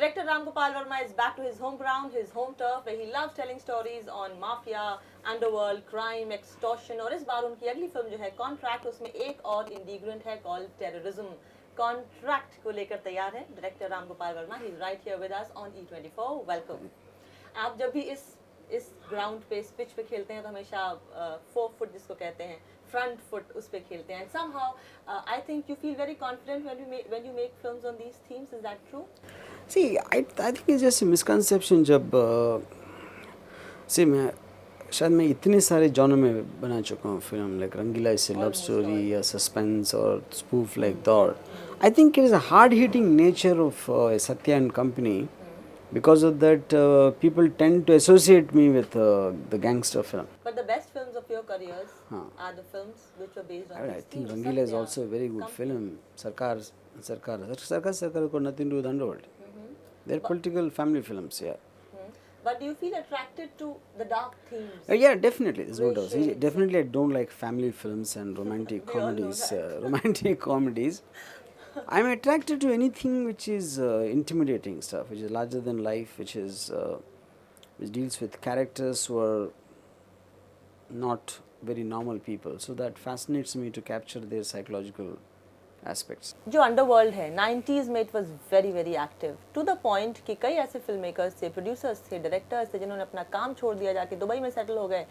Director Ram Gopal Verma is back to his home ground, his home turf, where he loves telling stories on mafia, underworld, crime, extortion. और इस बार उनकी अगली film जो है contract, उसमें एक और इंडिग्रेंट है कॉल्ड टेररिज्म. कॉन्ट्रैक्ट को लेकर तैयार है director Ram Gopal Verma. He is right here with us on E24. Welcome. आप जब भी इस ग्राउंड पे, इस पिच पे खेलते हैं तो हमेशा 4 फुट जिसको कहते हैं, front foot उस पे खेलते हैं. And somehow I think you feel very confident when you make films on these themes. Is that true? See, I think it's just a misconception. जब see मैं इतने सारे जॉनर में बना चुका हूँ film, like Rangeela is love story या suspense और spoof like that. I think it is a hard-hitting nature of Satya and Company. Because of that, people tend to associate me with the gangster film. But the best films of your careers are the films which were based on. I think Rangila is also a very good film. Sarkar got nothing to do with underworld. They're political family films, yeah. But do you feel attracted to the dark themes? Yeah, definitely. There's no doubt. Definitely, I don't like family films and romantic comedies. Romantic comedies. I'm attracted to anything which is intimidating stuff, which is larger than life, which deals with characters who are not very normal people. So that fascinates me to capture their psychological aspects. जो underworld है 90s में, it was very very active to the point कि कई ऐसे film makers थे, producers थे, directors थे जिन्होंने अपना काम छोड़ दिया, जाके दुबई में सेटल हो गए,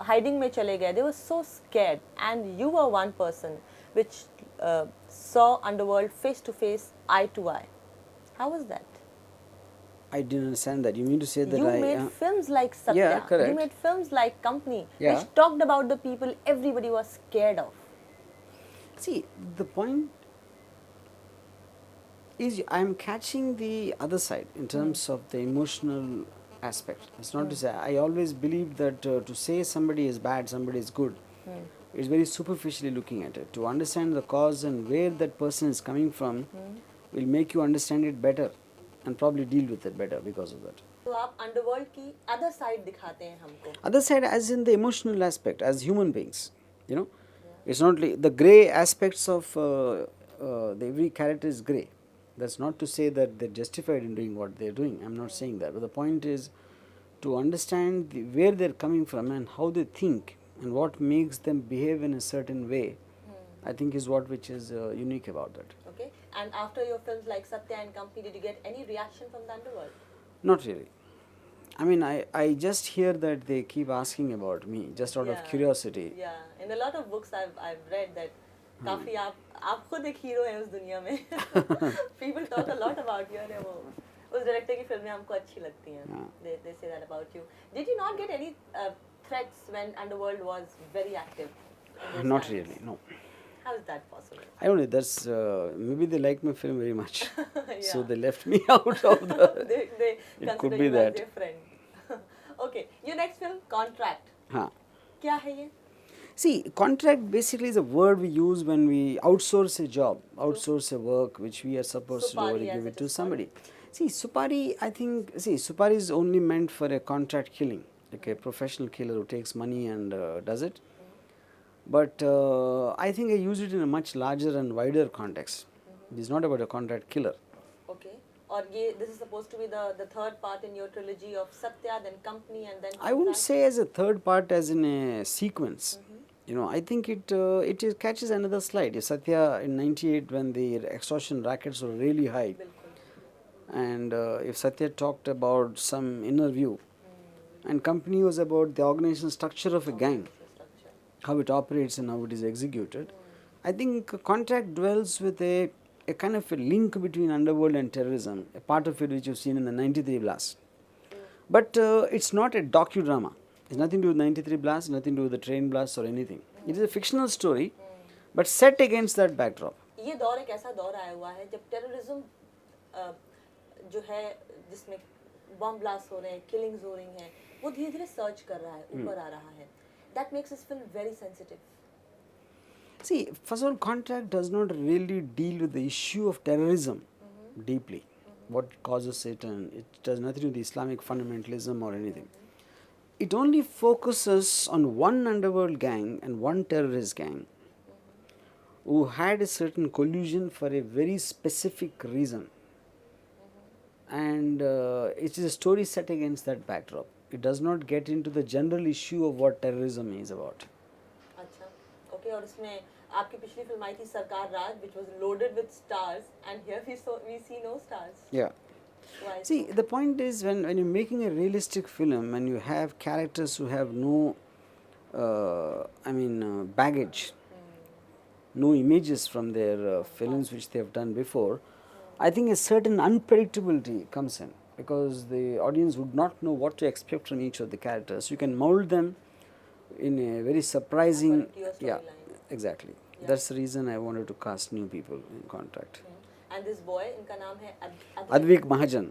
हाइडिंग में चले गए. They were so scared and you were one person which saw underworld face to face, eye to eye. How was that? I didn't understand that. You mean to say that you made films like Satya. Yeah, correct. You made films like Company, yeah, which talked about the people everybody was scared of. See, the point is I'm catching the other side in terms of the emotional aspect. It's not to say, I always believe that to say somebody is bad, somebody is good, it's very superficially looking at it. To understand the cause and where that person is coming from will make you understand it better and probably deal with it better because of that. तो आप underworld की other side दिखाते हैं हमको. Other side as in the emotional aspect, as human beings, you know. It's not like the grey aspects of the every character is grey. That's not to say that they're justified in doing what they're doing. I'm not saying that. But the point is to understand where they're coming from and how they think and what makes them behave in a certain way, I think is what which is unique about that. Okay. And after your films like Satya and Company, did you get any reaction from the underworld? Not really. I mean, I just hear that they keep asking about me just out of curiosity. Yeah. In a lot of books I've read that काफी आप खुद एक hero हैं उस दुनिया में. People talk a lot about you. अरे वो उस डायरेक्टर की फिल्में हमको अच्छी लगती हैं. They say that about you. Did you not get any threats when Underworld was very active? Not really, no. How is that possible? I don't know. That's maybe they like my film very much, so they left me out of the. they it could you be as that. their friend. Okay, your next film, Contract. Huh. क्या है ये? See, contract basically is a word we use when we outsource a job, outsource a work which we are supposed to do or give it to somebody. See, Supari, I think, Supari is only meant for a contract killing, like a professional killer who takes money and does it. But I think I use it in a much larger and wider context. It is not about a contract killer. Okay. और ये this is supposed to be the third part in your trilogy of Satya, then Company, and then. I wouldn't say as a third part, as in a sequence. You know, I think it catches another slide. Satya in '98, when the extortion rackets were really high, and if Satya talked about some inner view, and Company was about the organizational structure of a gang, how it operates and how it is executed. I think Contract dwells with a kind of a link between underworld and terrorism, a part of it which you've seen in the '93 blast. But it's not a docudrama. It's nothing to do with '93 blast, nothing to do with the train blast or anything. It is a fictional story, but set against that backdrop. ये दौर एक ऐसा दौर आया हुआ है जब terrorism जो है, जिसमें बम ब्लास्ट हो रहे हैं, किलिंग्स हो रही हैं, वो धीरे धीरे सर्च कर रहा है, ऊपर आ रहा है. That makes this film very sensitive. See, first of all, Contract does not really deal with the issue of terrorism deeply, what causes it, and it does nothing to do with Islamic fundamentalism or anything. It only focuses on one underworld gang and one terrorist gang who had a certain collusion for a very specific reason. and it is a story set against that backdrop. It does not get into the general issue of what terrorism is about. अच्छा, okay, और इसमें आपकी पिछली film आई थी सरकार राज, which was loaded with stars, and here we see no stars. Yeah. Why See, so? the point is when you're making a realistic film and you have characters who have no, baggage, no images from their films which they have done before, I think a certain unpredictability comes in because the audience would not know what to expect from each of the characters. You can mold them in a very surprising, According to your yeah, storyline. exactly. Yeah. That's the reason I wanted to cast new people in Contract. And this boy, इनका नाम है Advik Mahajan.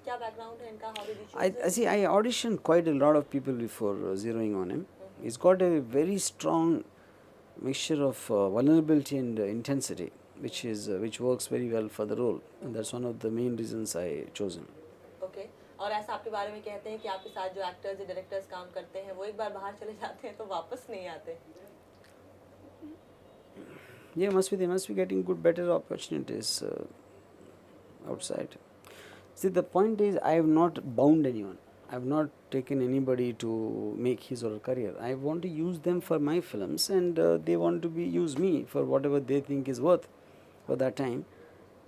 क्या background है इनका? How did you choose I him? see. I auditioned quite a lot of people before zeroing on him. He's got a very strong mixture of vulnerability and intensity, which works very well for the role, and that's one of the main reasons I chose him. Okay. और ऐसा आपके बारे में कहते हैं कि आपके साथ जो एक्टर्स या डायरेक्टर्स काम करते हैं वो एक बार बाहर चले जाते हैं तो वापस नहीं आते. Yeah, they must be getting better opportunities outside. See, the point is, I have not bound anyone. I have not taken anybody to make his or her career. I want to use them for my films, and they want to use me for whatever they think is worth for that time.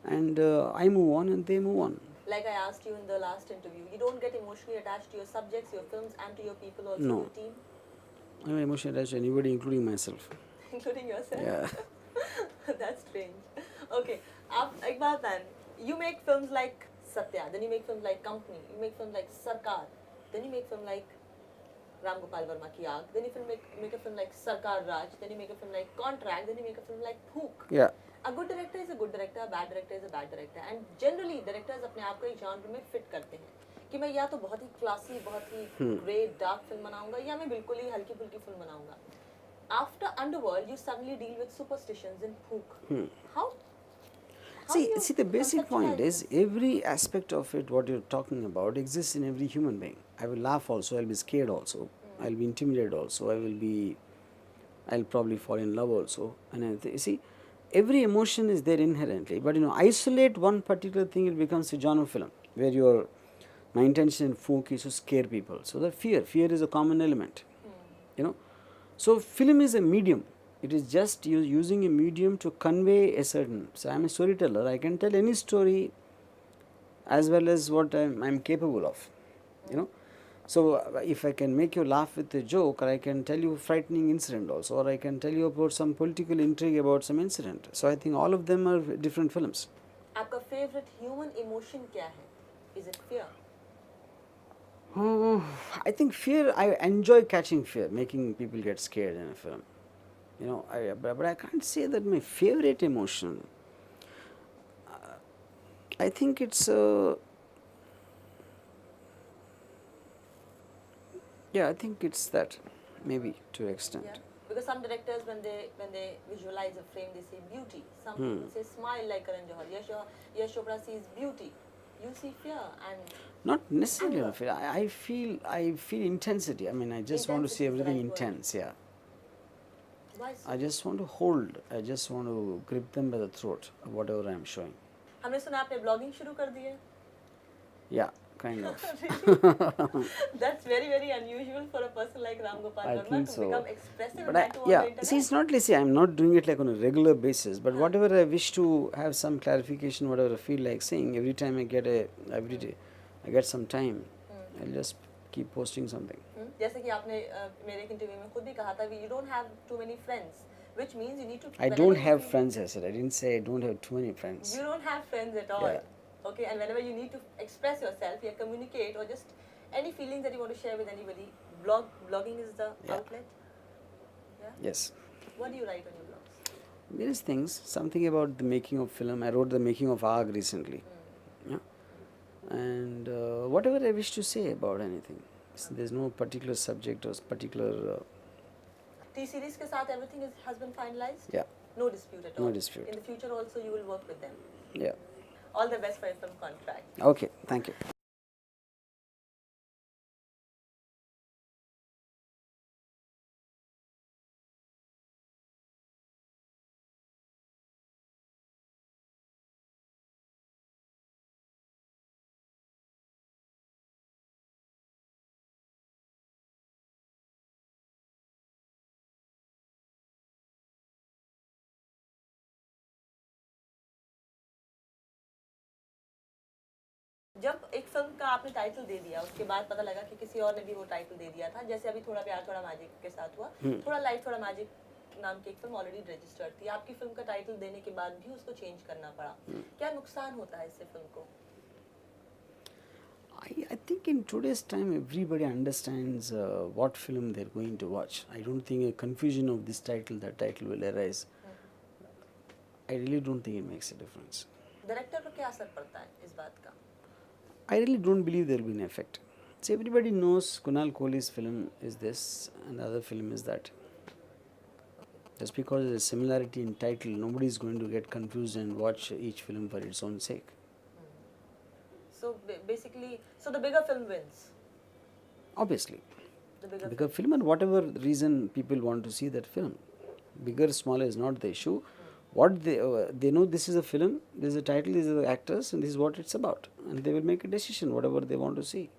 And I move on, and they move on. Like I asked you in the last interview, you don't get emotionally attached to your subjects, your films, and to your people also, No. your team, I'm emotionally attached to anybody, including myself. including yourself. Yeah. That's strange. Okay, आप एक बात है, you make films like Satya, then you make films like Company, you make films like Sarkar, then you make film like Ram Gopal Verma Ki Aag, then you make a film like Sarkar Raj, then you make a film like Contract, then you make a film like Bhook. Yeah. A good director is a good director, a bad director is a bad director, and generally directors अपने आप को एक genre में fit करते हैं कि मैं या तो बहुत ही classy, बहुत ही great dark film बनाऊंगा या मैं बिल्कुल ही हल्की फुल्की film बनाऊंगा. After Underworld, you suddenly deal with superstitions in Bhook. How do you See, the basic point conceptualize is this? every aspect of it, what you're talking about, exists in every human being. I will laugh also, I'll be scared also, I'll be intimidated also, I'll probably fall in love also. And you see, every emotion is there inherently. But isolate one particular thing, it becomes a genre film where my intention in folk is to scare people. So the fear is a common element. So film is a medium. It is just using a medium to convey a certain. So I am a storyteller. I can tell any story as well as what I'm capable of. So if I can make you laugh with a joke, or I can tell you a frightening incident also, or I can tell you about some political intrigue about some incident. So I think all of them are different films. आपका favorite human emotion क्या है? Is it fear? I think fear, I enjoy catching fear, making people get scared in a film. But I can't say that my favorite emotion. I think it's I think it's that, maybe to an extent. Yeah. Because some directors, when they visualize a frame, they say beauty. Some people say smile like Karan Johar. Yash Chopra sees beauty. You see fear and Not necessarily fear. I feel intensity. I mean, I just want to see Intensity is the everything right word. intense. Yeah. why so? I just want to hold. I just want to grip them by the throat, whatever I'm showing. हमने सुना आपने blogging शुरू कर दी है. Yeah, kind of. That's very very unusual for a person like Ram Gopal I Verma think to so. become expressive But and that too on the yeah, internet. see, it's not, let's say, I'm not doing it like on a regular basis, but whatever I wish to have some clarification, whatever I feel like saying, every time I get some time, I'll just keep posting something. जैसे कि आपने मेरे एक interview में खुद भी कहा था कि you don't have too many friends, which means you need to. I don't have friends, I said. I didn't say I don't have too many friends. You don't have friends at all. Yeah. Okay, and whenever you need to express yourself, you communicate, or just any feelings that you want to share with anybody, blogging is the outlet. Yeah. Yes. What do you write on your blogs? Various things. Something about the making of film. I wrote the making of Aag recently. Yeah. And whatever I wish to say about anything. So there's no particular subject or particular. T-Series के साथ everything has been finalized? Yeah. No dispute at all? No dispute. In the future also you will work with them? Yeah. All the best for your film Contract. Okay. Thank you. जब एक film का आपने title दे दिया उसके बाद पता लगा कि किसी और ने भी वो टाइटल दे दिया था, जैसे अभी थोड़ा प्यार थोड़ा मैजिक के साथ हुआ, थोड़ा लाइफ थोड़ा मैजिक नाम की एक फिल्म ऑलरेडी रजिस्टर्ड थी, आपकी फिल्म का टाइटल देने के बाद भी उसको चेंज करना पड़ा, क्या नुकसान होता है इससे फिल्म को? I think in today's time everybody understands what film they're going to watch. I don't think a confusion of this title, that title will arise. I really don't think it makes a difference. Director पर क्या असर पड़ता है इस बात का? I really don't believe there will be an effect. See, everybody knows Kunal Kohli's film is this and the other film is that. Just because there's a similarity in title, nobody is going to get confused and watch each film for its own sake. So basically, so the bigger film wins. Obviously. The bigger Because film and whatever reason people want to see that film. Bigger, smaller is not the issue. What they know, this is a film, this is a title, these are the actors, and this is what it's about. And they will make a decision, whatever they want to see.